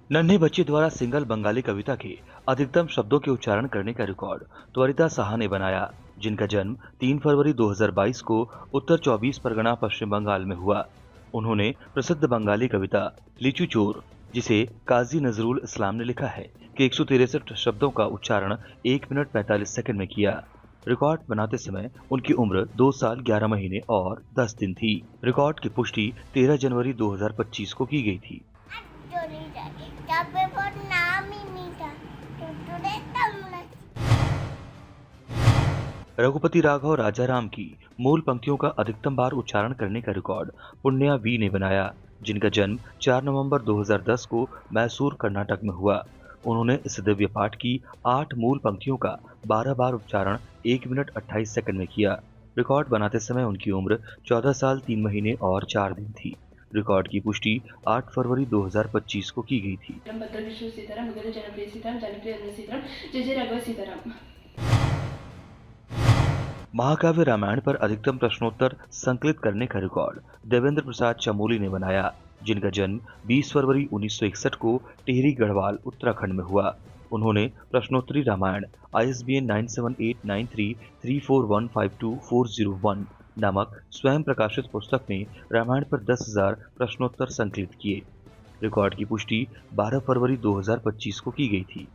नन्हे बच्चे द्वारा सिंगल बंगाली कविता के अधिकतम शब्दों के उच्चारण करने का रिकॉर्ड त्वरिता साहा ने बनाया, जिनका जन्म 3 फरवरी 2022 को उत्तर 24 परगना पश्चिम बंगाल में हुआ। उन्होंने प्रसिद्ध बंगाली कविता लिचू चोर, जिसे काजी नजरुल इस्लाम ने लिखा है, कि 163 शब्दों का उच्चारण 1 मिनट 45 सेकंड में किया। रिकॉर्ड बनाते समय उनकी उम्र 2 साल 11 महीने और 10 दिन थी। रिकॉर्ड की पुष्टि 13 जनवरी 2025 को की गई थी। रघुपति राघव राजाराम की मूल पंक्तियों का अधिकतम बार उच्चारण करने का रिकॉर्ड पुण्या वी ने बनाया, जिनका जन्म 4 नवंबर 2010 को मैसूर, कर्नाटक में हुआ। उन्होंने इस दिव्य पाठ की 8 मूल पंक्तियों का 12 बार उच्चारण 1 मिनट 28 सेकंड में किया। रिकॉर्ड बनाते समय उनकी उम्र 14 साल 3 महीने और 4 दिन थी। रिकॉर्ड की पुष्टि 8 फरवरी 2025 को की गई थी। महाकाव्य रामायण पर अधिकतम प्रश्नोत्तर संकलित करने का रिकॉर्ड देवेंद्र प्रसाद चमोली ने बनाया, जिनका जन्म 20 फरवरी 1961 को टिहरी गढ़वाल, उत्तराखंड में हुआ। उन्होंने प्रश्नोत्तरी रामायण ISBN 978933415240 नामक स्वयं प्रकाशित पुस्तक में रामायण पर 10,000 प्रश्नोत्तर संकलित किए। रिकॉर्ड की पुष्टि 12 फरवरी 2025 को की गई थी।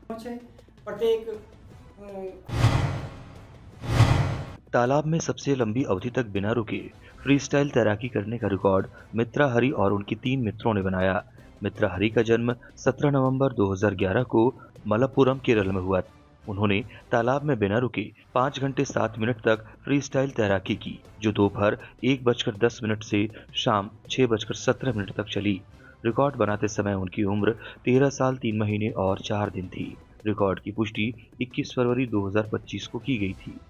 तालाब में सबसे लंबी अवधि तक बिना रुके फ्रीस्टाइल तैराकी करने का रिकॉर्ड मित्रा हरी और उनके 3 मित्रों ने बनाया। मित्रा हरी का जन्म 17 नवंबर 2011 को मलप्पुरम, केरल में हुआ। उन्होंने तालाब में बिना रुके 5 घंटे 7 मिनट तक फ्रीस्टाइल तैराकी की, जो दोपहर 1:10 से शाम 6:17 तक चली। रिकॉर्ड बनाते समय उनकी उम्र 13 साल 3 महीने और 4 दिन थी। रिकॉर्ड की पुष्टि 21 फरवरी 2025 को की गई थी।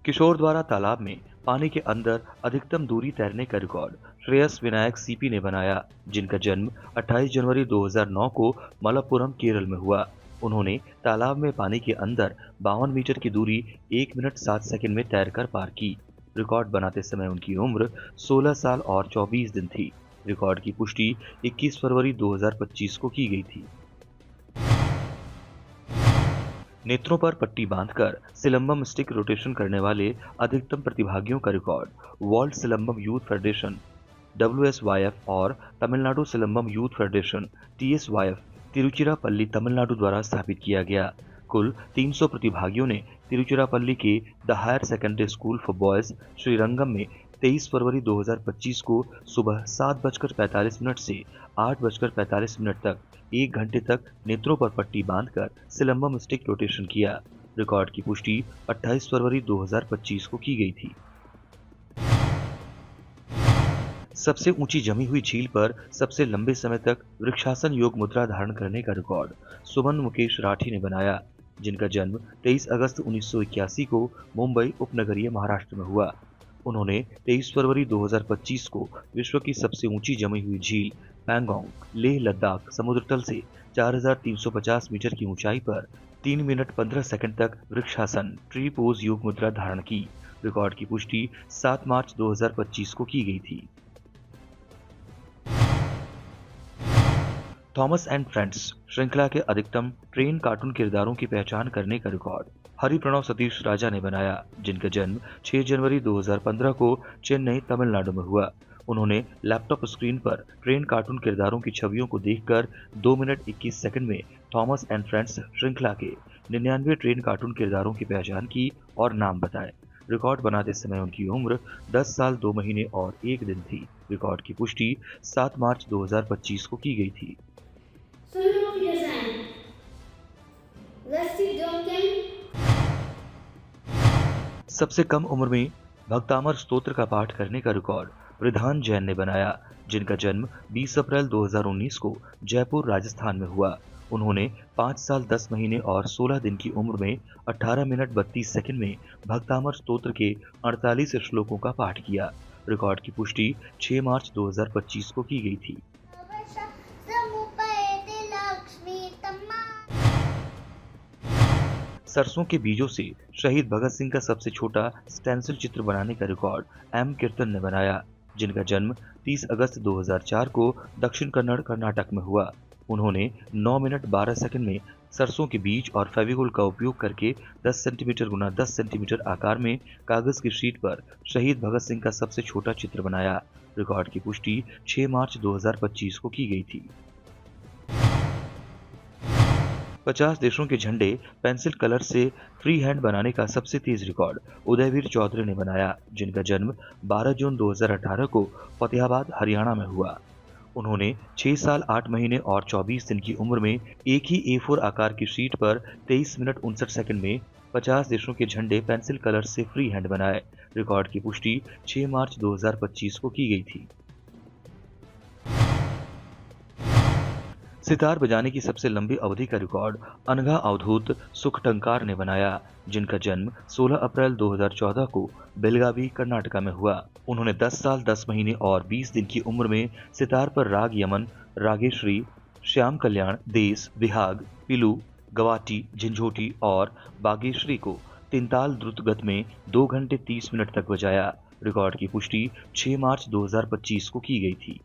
किशोर द्वारा तालाब में पानी के अंदर अधिकतम दूरी तैरने का रिकॉर्ड श्रेयस विनायक CP ने बनाया, जिनका जन्म 28 जनवरी 2009 को मलप्पुरम, केरल में हुआ। उन्होंने तालाब में पानी के अंदर 52 मीटर की दूरी 1 मिनट 7 सेकंड में तैरकर पार की। रिकॉर्ड बनाते समय उनकी उम्र 16 साल और 24 दिन थी। रिकॉर्ड की पुष्टि 21 फरवरी 2025 को की गई थी। नेत्रों पर पट्टी बांधकर सिलंबम स्टिक रोटेशन करने वाले अधिकतम प्रतिभागियों का record world Silambam youth federation WSYF और Tamil Nadu Silambam youth federation TSYF Tiruchirappalli, Tamil Nadu द्वारा स्थापित किया गया। कुल 300 प्रतिभागियों ने तिरुचिरापल्ली के the higher secondary school for boys Srirangam में 23 फरवरी 2025 को सुबह 7:45 से 8:45 तक 1 घंटे तक नेत्रों पर पट्टी बांधकर सिलंबम स्टिक रोटेशन किया। रिकॉर्ड की पुष्टि 28 फरवरी 2025 को की गई थी। सबसे ऊंची जमी हुई झील पर सबसे लंबे समय तक वृक्षासन योग मुद्रा धारण करने का रिकॉर्ड सुमन मुकेश राठी ने बनाया, जिनका जन्म 23 अगस्त 1981 को मुंबई उपनगरीय, महाराष्ट्र में हुआ। उन्होंने 23 फरवरी 2025 को विश्व की सबसे ऊंची जमी हुई झील पैंगोंग, लेह लद्दाख समुद्र तल से 4350 मीटर की ऊंचाई पर 3 मिनट 15 सेकंड तक वृक्षासन ट्री पोज योग मुद्रा धारण की। रिकॉर्ड की पुष्टि 7 मार्च 2025 को की गई थी। थॉमस एंड फ्रेंड्स श्रृंखला के अधिकतम ट्रेन कार्टून किरदारों की पहचान करने का रिकॉर्ड हरिप्रणव सतीश राजा ने बनाया, जिनका जन्म 6 जनवरी 2015 को चेन्नई, तमिलनाडु में हुआ। उन्होंने लैपटॉप स्क्रीन पर ट्रेन कार्टून किरदारों की छवियों को देखकर 2 मिनट 21 सेकंड में थॉमस एंड फ्रेंड्स श्रृंखला के 99 ट्रेन कार्टून किरदारों की पहचान की और नाम बताए। रिकॉर्ड बनाते समय उनकी उम्र 10 साल 2 महीने और 1 दिन थी। रिकॉर्ड की पुष्टि 7 मार्च 2025 को की गई थी। सबसे कम उम्र में भक्तामर स्तोत्र का पाठ करने का रिकॉर्ड विधान जैन ने बनाया, जिनका जन्म 20 अप्रैल 2019 को जयपुर, राजस्थान में हुआ। उन्होंने 5 साल 10 महीने और 16 दिन की उम्र में 18 मिनट 32 सेकंड में भक्तामर स्तोत्र के 48 श्लोकों का पाठ किया। रिकॉर्ड की पुष्टि 6 मार्च 2025 को की गई थी। सरसों के बीजों से शहीद भगत सिंह का सबसे छोटा स्टेंसिल चित्र बनाने का रिकॉर्ड M कीर्तन ने बनाया, जिनका जन्म 30 अगस्त 2004 को दक्षिण कन्नड़, कर्नाटक में हुआ। उन्होंने 9 मिनट 12 सेकंड में सरसों के बीज और फेविकोल का उपयोग करके 10 सेंटीमीटर गुना 10 सेंटीमीटर आकार में कागज की शीट पर शहीद भगत सिंह का सबसे छोटा चित्र बनाया। रिकॉर्ड की पुष्टि 6 मार्च 2025 को की गई थी। 50 देशों के झंडे पेंसिल कलर से फ्री हैंड बनाने का सबसे तेज रिकॉर्ड उदयवीर चौधरी ने बनाया, जिनका जन्म 12 जून 2018 को फतेहाबाद, हरियाणा में हुआ। उन्होंने 6 साल 8 महीने और 24 दिन की उम्र में एक ही A4 आकार की शीट पर 23 मिनट 59 सेकंड में 50 देशों के झंडे पेंसिल कलर से फ्री हैंड बनाए। रिकॉर्ड की पुष्टि 6 मार्च 2025 को की गई थी। सितार बजाने की सबसे लंबी अवधि का रिकॉर्ड अनघा अवधूत सुखटंकार ने बनाया, जिनका जन्म 16 अप्रैल 2014 को बेलगावी, कर्नाटका में हुआ। उन्होंने 10 साल 10 महीने और 20 दिन की उम्र में सितार पर राग यमन, रागेश्वरी, श्याम कल्याण, देस, बिहाग, पिलू, गवाटी, झंझोटी और बागेश्वरी को तिनताल द्रुत गति में 2 घंटे 30 मिनट तक बजाया। रिकॉर्ड की पुष्टि 6 मार्च 2025 को की गई थी।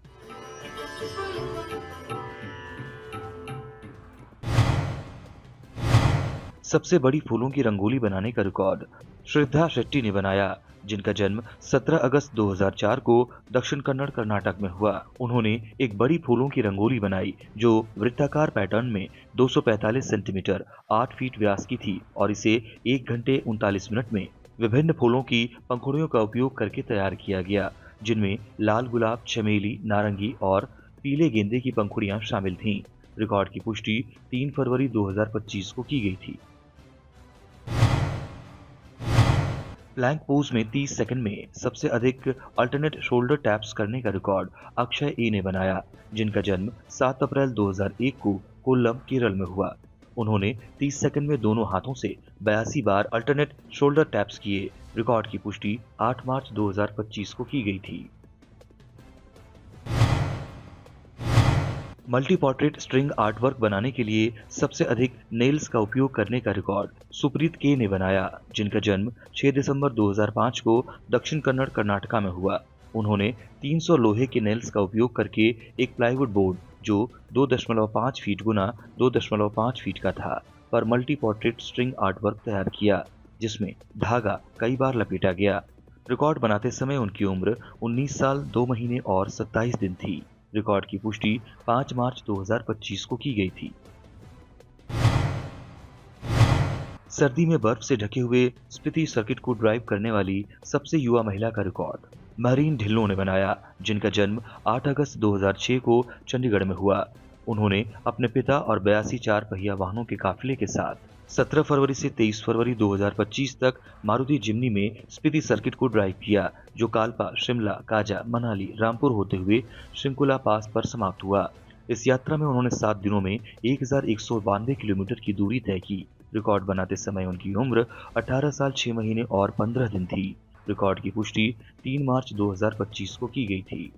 सबसे बड़ी फूलों की रंगोली बनाने का रिकॉर्ड श्रद्धा शेट्टी ने बनाया, जिनका जन्म 17 अगस्त 2004 को दक्षिण कन्नड़, कर्नाटक में हुआ। उन्होंने एक बड़ी फूलों की रंगोली बनाई जो वृत्ताकार पैटर्न में 245 सेंटीमीटर 8 फीट व्यास की थी और इसे 1 घंटे 39 मिनट में विभिन्न फूलों की पंखुड़ियों का उपयोग करके तैयार किया गया, जिनमें लाल गुलाब, चमेली, नारंगी और पीले गेंदे की पंखुड़ियां शामिल थीं। रिकॉर्ड की पुष्टि 3 फरवरी 2025 को की गई थी। प्लैंक पोज में 30 सेकंड में सबसे अधिक अल्टरनेट शोल्डर टैप्स करने का रिकॉर्ड अक्षय ए ने बनाया, जिनका जन्म 7 अप्रैल 2001 को कोल्लम, केरल में हुआ। उन्होंने 30 सेकंड में दोनों हाथों से 82 बार अल्टरनेट शोल्डर टैप्स किए। रिकॉर्ड की पुष्टि 8 मार्च 2025 को की गई थी। मल्टी पोर्ट्रेट स्ट्रिंग आर्टवर्क बनाने के लिए सबसे अधिक नेल्स का उपयोग करने का रिकॉर्ड सुप्रीत के ने बनाया, जिनका जन्म 6 दिसंबर 2005 को दक्षिण कन्नड़, कर्नाटका में हुआ। उन्होंने 300 लोहे के नेल्स का उपयोग करके एक प्लाईवुड बोर्ड जो 2.5 फीट गुना 2.5 फीट का था पर मल्टी पोर्ट्रेट स्ट्रिंग आर्टवर्क तैयार किया, जिसमें धागा कई बार लपेटा गया। रिकॉर्ड बनाते समय उनकी उम्र 19 साल 2 महीने और 27 दिन थी। रिकॉर्ड की पुष्टि 5 मार्च 2025 को की गई थी। सर्दी में बर्फ से ढके हुए स्पीति सर्किट को ड्राइव करने वाली सबसे युवा महिला का रिकॉर्ड महरीन ढिल्लों ने बनाया, जिनका जन्म 8 अगस्त 2006 को चंडीगढ़ में हुआ। उन्होंने अपने पिता और 82 चार पहिया वाहनों के काफिले के साथ 17 फरवरी से 23 फरवरी 2025 तक मारुति जिम्नी में स्पीति सर्किट को ड्राइव किया, जो कालपा, शिमला, काजा, मनाली, रामपुर होते हुए श्रृंखला पास पर समाप्त हुआ। इस यात्रा में उन्होंने 7 दिनों में 1192 किलोमीटर की दूरी तय की। रिकॉर्ड बनाते समय उनकी उम्र 18 साल 6 महीने और 15 दिन थी। रिकॉर्ड की पुष्टि 3 मार्च 2025 को की गई थी।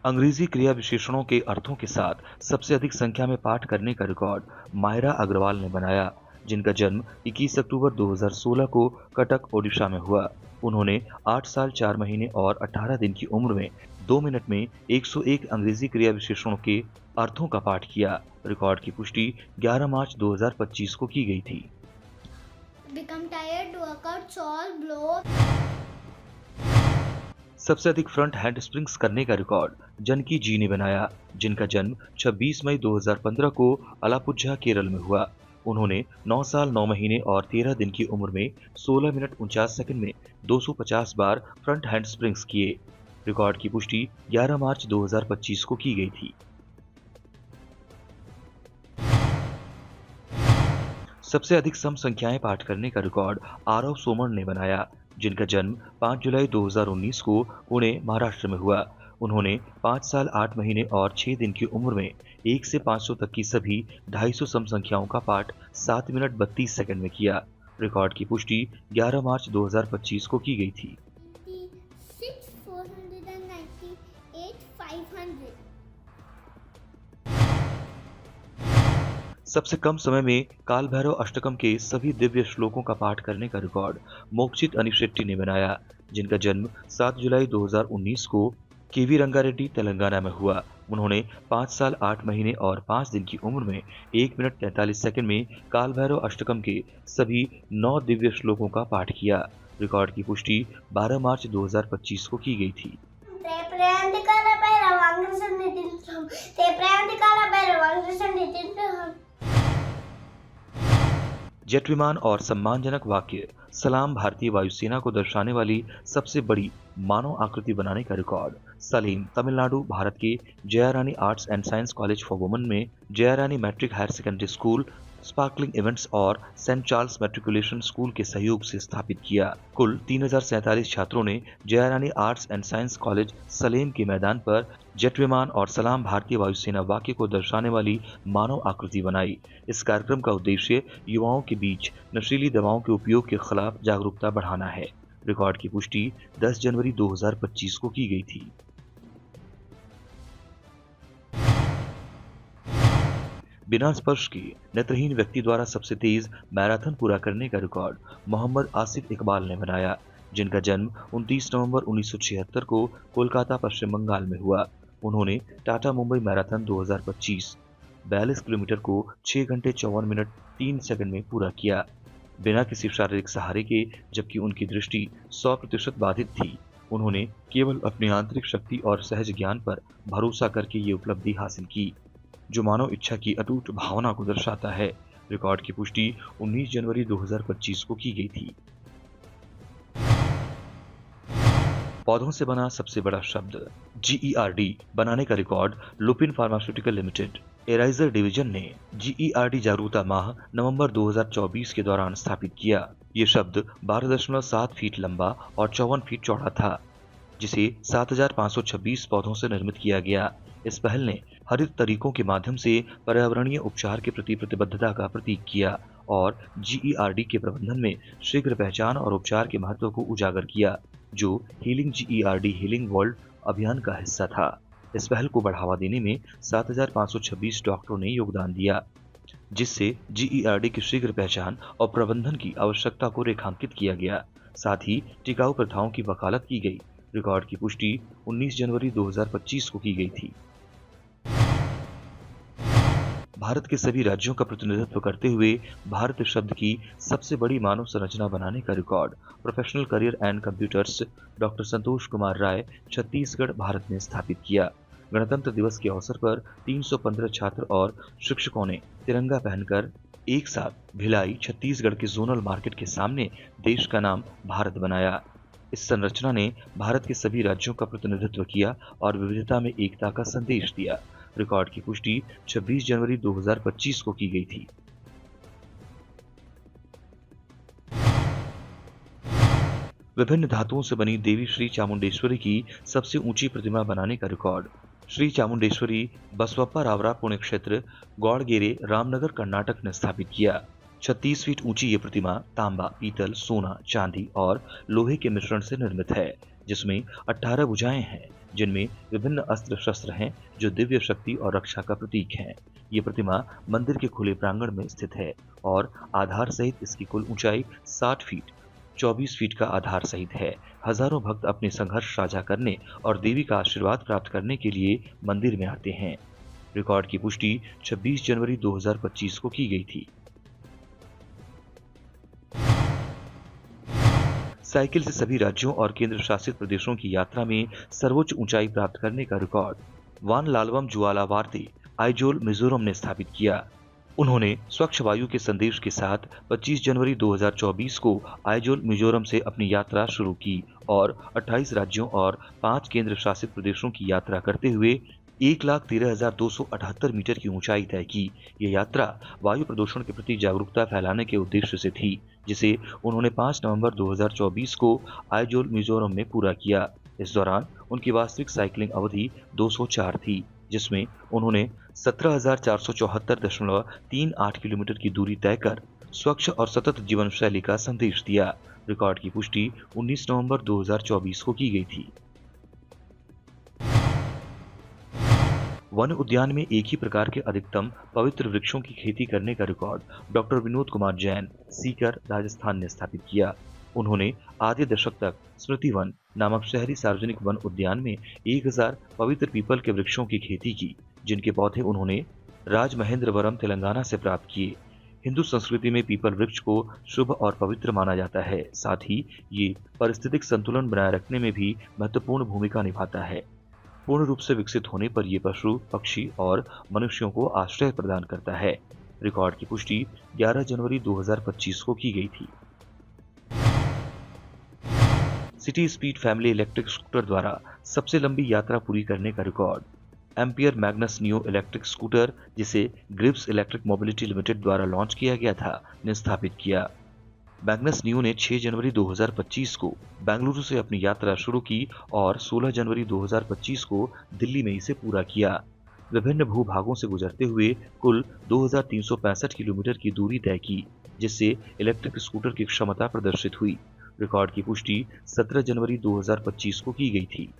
अंग्रेजी क्रिया विशेषणों के अर्थों के साथ सबसे अधिक संख्या में पाठ करने का रिकॉर्ड मायरा अग्रवाल ने बनाया, जिनका जन्म 21 अक्टूबर 2016 को कटक, ओडिशा में हुआ। उन्होंने 8 साल 4 महीने और 18 दिन की उम्र में 2 मिनट में 101 अंग्रेजी क्रिया विशेषणों के अर्थों का पाठ किया। रिकॉर्ड की पुष्टि 11 मार्च 2025 को की गई थी। सबसे अधिक फ्रंट हैंड स्प्रिंग्स करने का रिकॉर्ड जनकी जी ने बनाया, जिनका जन्म 26 मई 2015 को अलापुझा, केरल में हुआ। उन्होंने 9 साल 9 महीने और 13 दिन की उम्र में 16 मिनट 49 सेकंड में 250 बार फ्रंट हैंड स्प्रिंग्स किए। रिकॉर्ड की पुष्टि 11 मार्च 2025 को की गई थी। सबसे अधिक सम संख्याएं पाठ करने का रिकॉर्ड आरव सोमन ने बनाया, जिनका जन्म 5 जुलाई 2019 को पुणे, महाराष्ट्र में हुआ। उन्होंने 5 साल 8 महीने और 6 दिन की उम्र में 1 से 500 तक की सभी 250 सम संख्याओं का पाठ 7 मिनट 32 सेकंड में किया। रिकॉर्ड की पुष्टि 11 मार्च 2025 को की गई थी। सबसे कम समय में काल भैरव अष्टकम के सभी दिव्य श्लोकों का पाठ करने का रिकॉर्ड मोक्षित अनिशेट्टी ने बनाया, जिनका जन्म 7 जुलाई 2019 को केवी रंगारेड्डी, तेलंगाना में हुआ। उन्होंने 5 साल 8 महीने और 5 दिन की उम्र में 1 मिनट 43 सेकंड में काल भैरव अष्टकम के सभी 9 दिव्य श्लोकों का पाठ किया। रिकॉर्ड की पुष्टि 12 मार्च 2025 को की गई थी। जेट विमान और सम्मानजनक वाक्य सलाम भारतीय वायुसेना को दर्शाने वाली सबसे बड़ी मानव आकृति बनाने का रिकॉर्ड सलीम, तमिलनाडु, भारत के Jaya Rani arts and science college for women में Jaya Rani matric higher secondary school, sparkling events और सेंट चार्ल्स मैट्रिकुलेशन स्कूल के सहयोग से स्थापित किया। कुल 3047 छात्रों ने Jaya Rani arts and science college Salem के मैदान पर जेट विमान और सलाम भारतीय वायुसेना वाक्य को दर्शाने वाली मानव आकृति बनाई। इस कार्यक्रम का उद्देश्य युवाओं के बीच नशीली दवाओं के उपयोग के खिलाफ जागरूकता बढ़ाना है। रिकॉर्ड की पुष्टि 10 जनवरी 2025 को की गई थी। बिना स्पर्श के नेत्रहीन व्यक्ति द्वारा सबसे तेज मैराथन पूरा करने का रिकॉर्ड मोहम्मद आसिफ इकबाल ने बनाया, जिनका जन्म 29 नवंबर 1976 को कोलकाता, पश्चिम बंगाल में हुआ। उन्होंने टाटा मुंबई मैराथन 2025 42 किलोमीटर को 6 घंटे 54 मिनट 3 सेकंड में पूरा किया, बिना किसी शारीरिक सहारे के, जबकि उनकी दृष्टि 100% बाधित थी। उन्होंने केवल अपनी आंतरिक शक्ति और सहज ज्ञान पर भरोसा करके ये उपलब्धि हासिल की, जो मानव इच्छा की अटूट भावना को दर्शाता है। रिकॉर्ड की पुष्टि 19 जनवरी 2025 को की गई थी। पौधों से बना सबसे बड़ा शब्द GERD बनाने का रिकॉर्ड लुपिन फार्मास्यूटिकल लिमिटेड एराइजर डिवीजन ने GERD जागरूकता माह नवंबर 2024 के दौरान स्थापित किया। ये शब्द 12.7 फीट लंबा और 54 फीट चौड़ा था, जिसे 7526 पौधों से निर्मित किया गया। इस पहल ने हरित तरीकों के माध्यम से पर्यावरणीय उपचार के प्रति प्रतिबद्धता का प्रतीक किया और GERD के प्रबंधन में शीघ्र पहचान और उपचार के महत्व को उजागर किया, जो हीलिंग GERD हीलिंग वर्ल्ड अभियान का हिस्सा था। इस पहल को बढ़ावा देने में 7526 डॉक्टरों ने योगदान दिया, जिससे GERD की शीघ्र पहचान और प्रबंधन की आवश्यकता को रेखांकित किया गया। साथ ही टिकाऊ प्रथाओं की वकालत की गई। रिकॉर्ड की पुष्टि 19 जनवरी 2025 को की गई थी। भारत के सभी राज्यों का प्रतिनिधित्व करते हुए भारत शब्द की सबसे बड़ी मानव संरचना बनाने का record professional career and computers doctor Santosh Kumar Rai, Chhattisgarh, Bharat ने स्थापित किया। गणतंत्र दिवस के अवसर पर 315 छात्र और शिक्षकों ने तिरंगा पहनकर एक साथ भिलाई, छत्तीसगढ़ के जोनल मार्केट के सामने देश का नाम भारत बनाया। इस संरचना ने भारत के सभी राज्यों का प्रतिनिधित्व किया और विविधता में एकता का संदेश दिया। रिकॉर्ड की पुष्टि 26 जनवरी 2025 को की गई थी। विभिन्न धातुओं से बनी देवी श्री चामुंडेश्वरी की सबसे ऊंची प्रतिमा बनाने का रिकॉर्ड श्री चामुंडेश्वरी बसवप्पा रावरा पुण्य क्षेत्र गौड़गेरे, रामनगर, कर्नाटक ने स्थापित किया। 36 फीट ऊंची ये प्रतिमा तांबा, पीतल, सोना, चांदी और लोहे के मिश्रण से निर्मित है, जिसमें 18 भुजाएं हैं, जिनमें विभिन्न अस्त्र शस्त्र हैं जो दिव्य शक्ति और रक्षा का प्रतीक हैं। ये प्रतिमा मंदिर के खुले प्रांगण में स्थित है और आधार सहित इसकी कुल ऊंचाई 60 फीट 24 फीट का आधार सहित है। हजारों भक्त अपने संघर्ष साझा करने और देवी का आशीर्वाद प्राप्त करने के लिए मंदिर में आते हैं। रिकॉर्ड की पुष्टि 26 जनवरी 2025 को की गई थी। साइकिल से सभी राज्यों और केंद्र शासित प्रदेशों की यात्रा में सर्वोच्च ऊंचाई प्राप्त करने का रिकॉर्ड वान लालवम जुआलावार्ती, आइजोल, मिजोरम ने स्थापित किया। उन्होंने स्वच्छ वायु के संदेश के साथ 25 जनवरी 2024 को आइजोल, मिजोरम से अपनी यात्रा शुरू की और 28 राज्यों और 5 केंद्र शासित प्रदेशों की यात्रा करते हुए 1,13,278 मीटर की ऊंचाई तय की। ये यात्रा वायु प्रदूषण के प्रति जागरूकता फैलाने के उद्देश्य से थी, जिसे उन्होंने 5 नवंबर 2024 को आइजोल, मिजोरम में पूरा किया। इस दौरान उनकी वास्तविक साइकिलिंग अवधि 204 थी, जिसमें उन्होंने 17,474.38 किलोमीटर की दूरी तय कर स्वच्छ और सतत जीवन शैली का संदेश दिया। रिकॉर्ड की पुष्टि 19 नवंबर 2024 को की गई थी। वन उद्यान में एक ही प्रकार के अधिकतम पवित्र वृक्षों की खेती करने का रिकॉर्ड डॉक्टर विनोद कुमार जैन, सीकर, राजस्थान ने स्थापित किया। उन्होंने आधे दशक तक स्मृति वन नामक शहरी सार्वजनिक वन उद्यान में 1000 पवित्र पीपल के वृक्षों की खेती की, जिनके पौधे उन्होंने राजमहेंद्रवरम तेलंगाना से प्राप्त किए। हिंदू संस्कृति में पीपल वृक्ष को शुभ और पवित्र माना जाता है। साथ ही ये पारिस्थितिक संतुलन बनाए रखने में भी महत्वपूर्ण भूमिका निभाता है। पूर्ण रूप से विकसित होने पर ये पशु, पक्षी और मनुष्यों को आश्रय प्रदान करता है। रिकॉर्ड की पुष्टि 11 जनवरी 2025 को की गई थी। City speed family electric scooter द्वारा सबसे लंबी यात्रा पूरी करने का record ampere Magnus neo electric scooter, जिसे ग्रिप्स इलेक्ट्रिक मोबिलिटी लिमिटेड द्वारा लॉन्च किया गया था, ने स्थापित किया। मैग्नस नियो ने 6 जनवरी 2025 को बेंगलुरु से अपनी यात्रा शुरू की और 16 जनवरी 2025 को दिल्ली में इसे पूरा किया। विभिन्न भूभागों से गुजरते हुए कुल 2365 किलोमीटर की दूरी तय की, जिससे इलेक्ट्रिक स्कूटर की क्षमता प्रदर्शित हुई। रिकॉर्ड की पुष्टि 17 जनवरी 2025 को की गई थी।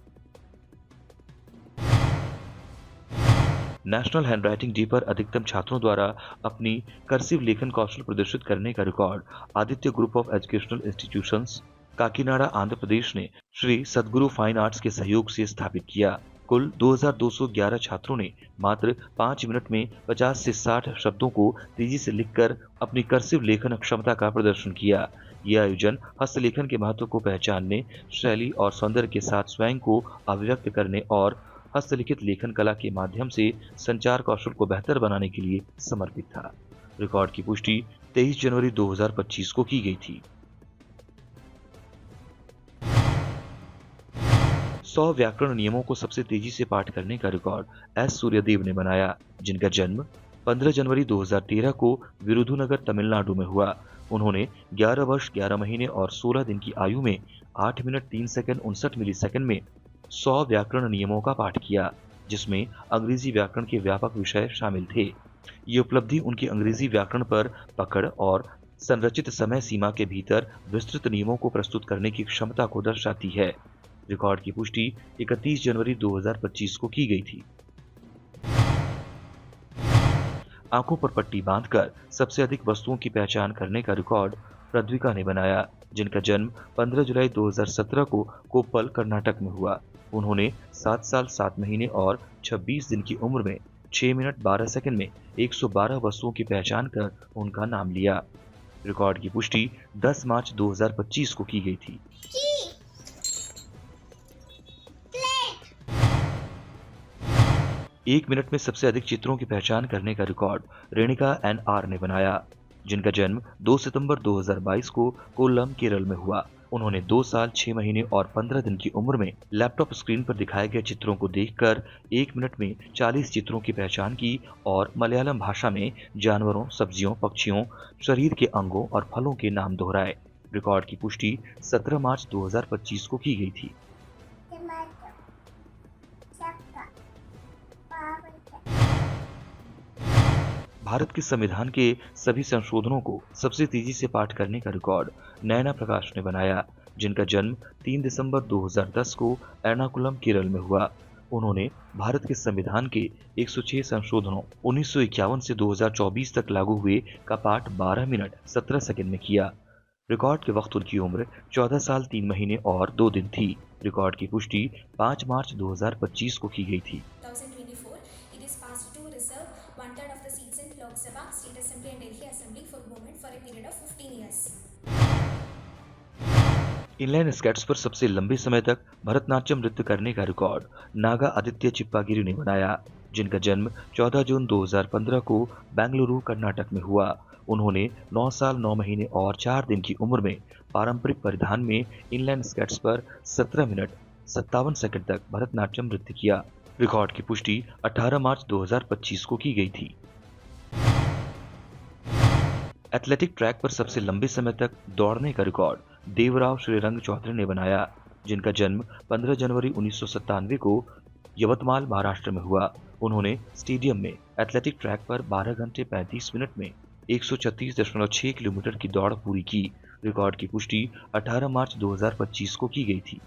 नेशनल हैंडराइटिंग डे पर अधिकतम छात्रों द्वारा अपनी कर्सिव लेखन कौशल प्रदर्शित करने का record Aditya group of educational institutions, Kakinada, Andhra Pradesh ने श्री सद्गुरु फाइन आर्ट्स के सहयोग से स्थापित किया। कुल 2211 छात्रों ने मात्र 5 मिनट में 50 से 60 शब्दों को तेजी से लिखकर अपनी कर्सिव लेखन क्षमता का प्रदर्शन किया। यह आयोजन हस्तलेखन के महत्व को पहचानने, शैली और सौंदर्य के साथ स्वयं को अभिव्यक्त करने और हस्तलिखित लेखन कला के माध्यम से संचार कौशल को बेहतर बनाने के लिए समर्पित था। रिकॉर्ड की पुष्टि 23 जनवरी 2025 को की गई थी। 100 व्याकरण नियमों को सबसे तेजी से पाठ करने का रिकॉर्ड एस सूर्यदेव ने बनाया, जिनका जन्म 15 जनवरी 2013 को विरुधुनगर, तमिलनाडु में हुआ। उन्होंने 11 वर्ष 11 महीने और 16 दिन की आयु में 8 मिनट 3 सेकंड 59 मिलीसेकंड में 100 व्याकरण नियमों का पाठ किया, जिसमें अंग्रेजी व्याकरण के व्यापक विषय शामिल थे। ये उपलब्धि उनकी अंग्रेजी व्याकरण पर पकड़ और संरचित समय सीमा के भीतर विस्तृत नियमों को प्रस्तुत करने की क्षमता को दर्शाती है। रिकॉर्ड की पुष्टि 31 जनवरी 2025 को की गई थी। आंखों पर पट्टी बांधकर सबसे अधिक वस्तुओं की पहचान करने का रिकॉर्ड पृथ्विका ने बनाया, जिनका जन्म 15 जुलाई 2017 को कोप्पल, कर्नाटक में हुआ। उन्होंने 7 साल 7 महीने और 26 दिन की उम्र में 6 मिनट 12 सेकंड में 112 वस्तुओं की पहचान कर उनका नाम लिया। रिकॉर्ड की पुष्टि 10 मार्च 2025 को की गई थी। 1 मिनट में सबसे अधिक चित्रों की पहचान करने का रिकॉर्ड रेणिका NR ने बनाया, जिनका जन्म 2 सितंबर 2022 को कोल्लम, केरल में हुआ। उन्होंने 2 साल 6 महीने और 15 दिन की उम्र में लैपटॉप स्क्रीन पर दिखाए गए चित्रों को देखकर 1 मिनट में 40 चित्रों की पहचान की और मलयालम भाषा में जानवरों, सब्जियों, पक्षियों, शरीर के अंगों और फलों के नाम दोहराए। रिकॉर्ड की पुष्टि 17 मार्च 2025 को की गई थी। भारत के संविधान के सभी संशोधनों को सबसे तेजी से पाठ करने का रिकॉर्ड नयना प्रकाश ने बनाया, जिनका जन्म 3 दिसंबर 2010 को एर्नाकुलम, केरल में हुआ। उन्होंने भारत के संविधान के 106 संशोधनों 1951 से 2024 तक लागू हुए का पाठ 12 मिनट 17 सेकंड में किया। रिकॉर्ड के वक्त उनकी उम्र 14 साल 3 महीने और 2 दिन थी। रिकॉर्ड की पुष्टि 5 मार्च 2025 को की गई थी। 2024, it is passed to reserve 1/3 of the seats in Lok Sabha, State Assembly and Delhi Assembly for women for a period of 15 years. Inline skates पर सबसे लंबे समय तक भरतनाट्यम नृत्य करने का रिकॉर्ड नागा आदित्य चिप्पागिरी ने बनाया, जिनका जन्म 14 जून 2015 को बेंगलुरु, कर्नाटक में हुआ। उन्होंने 9 साल 9 महीने और 4 दिन की उम्र में पारंपरिक परिधान में इनलाइन स्केट्स पर 17 मिनट 57 सेकंड तक भरतनाट्यम नृत्य किया। रिकॉर्ड की पुष्टि 18 मार्च 2025 को की गई थी। एथलेटिक ट्रैक पर सबसे लंबे समय तक दौड़ने का रिकॉर्ड देवराव श्रीरंग चौधरी ने बनाया, जिनका जन्म 15 जनवरी 1997 को यवतमाल, महाराष्ट्र में हुआ। उन्होंने स्टेडियम में एथलेटिक ट्रैक पर 12 घंटे 35 मिनट में 136.6 किलोमीटर की दौड़ पूरी की। रिकॉर्ड की पुष्टि 18 मार्च 2025 को की गई थी।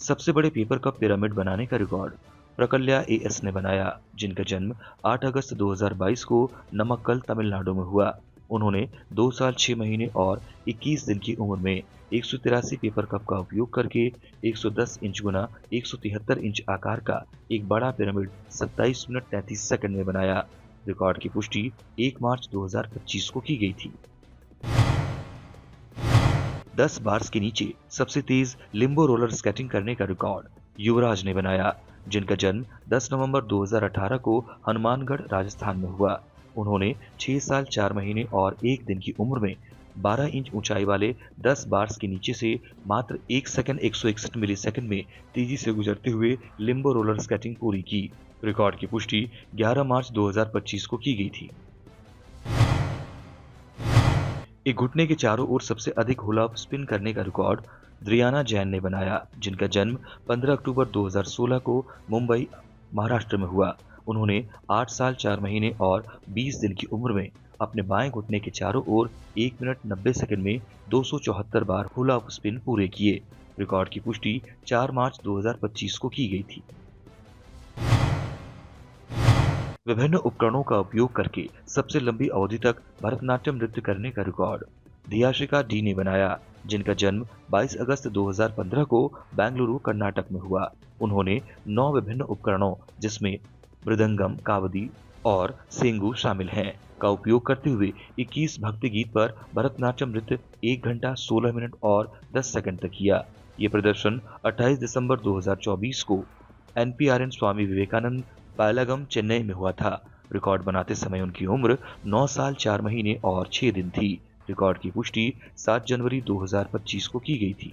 सबसे बड़े पेपर कप पिरामिड बनाने का रिकॉर्ड प्रकल्या एएस ने बनाया, जिनका जन्म 8 अगस्त 2022 को नमक्कल, तमिलनाडु में हुआ। उन्होंने 2 साल 6 महीने और 21 दिन की उम्र में 183 पेपर कप का उपयोग करके 110 इंच गुना 173 इंच आकार का एक बड़ा पिरामिड 27 मिनट 33 सेकंड में बनाया। रिकॉर्ड की पुष्टि 1 मार्च 2025 को की गई थी। 10 बार्स के नीचे सबसे तेज लिम्बो रोलर स्केटिंग करने का रिकॉर्ड युवराज ने बनाया, जिनका जन्म 10 नवंबर 2018 को हनुमानगढ़, राजस्थान में हुआ। उन्होंने 6 साल 4 महीने और 1 दिन की उम्र में 12 इंच ऊंचाई वाले 10 बार्स के नीचे से मात्र 1 सेकंड 161 मिली सेकंड में तेजी से गुजरते हुए लिम्बो रोलर स्केटिंग पूरी की। रिकॉर्ड की पुष्टि 11 मार्च 2025 को की गई थी। एक घुटने के चारों ओर सबसे अधिक हुला स्पिन करने का रिकॉर्ड द्रियाना जैन ने बनाया, जिनका जन्म 15 अक्टूबर 2016 को मुंबई, महाराष्ट्र में हुआ। उन्होंने 8 साल 4 महीने और 20 दिन की उम्र में अपने बाएं घुटने के चारों ओर 1 मिनट 90 सेकंड में 274 बार हुला स्पिन पूरे किए। रिकॉर्ड की पुष्टि 4 मार्च 2025 को की गई थी। विभिन्न उपकरणों का उपयोग करके सबसे लंबी अवधि तक भरतनाट्यम नृत्य करने का रिकॉर्ड दियाशिका डी ने बनाया, जिनका जन्म 22 अगस्त 2015 को बेंगलुरु, कर्नाटक में हुआ। उन्होंने 9 विभिन्न उपकरणों, जिसमें मृदंगम, कावदी और सेंगू शामिल हैं, का उपयोग करते हुए 21 भक्ति गीत पर भरतनाट्यम नृत्य 1 घंटा 16 मिनट और 10 सेकंड तक किया। ये प्रदर्शन 28 दिसंबर 2024 को NPRN स्वामी विवेकानंद पायलागम, चेन्नई में हुआ था। रिकॉर्ड बनाते समय उनकी उम्र 9 साल 4 महीने और 6 दिन थी। रिकॉर्ड की पुष्टि 7 जनवरी 2025 को की गई थी।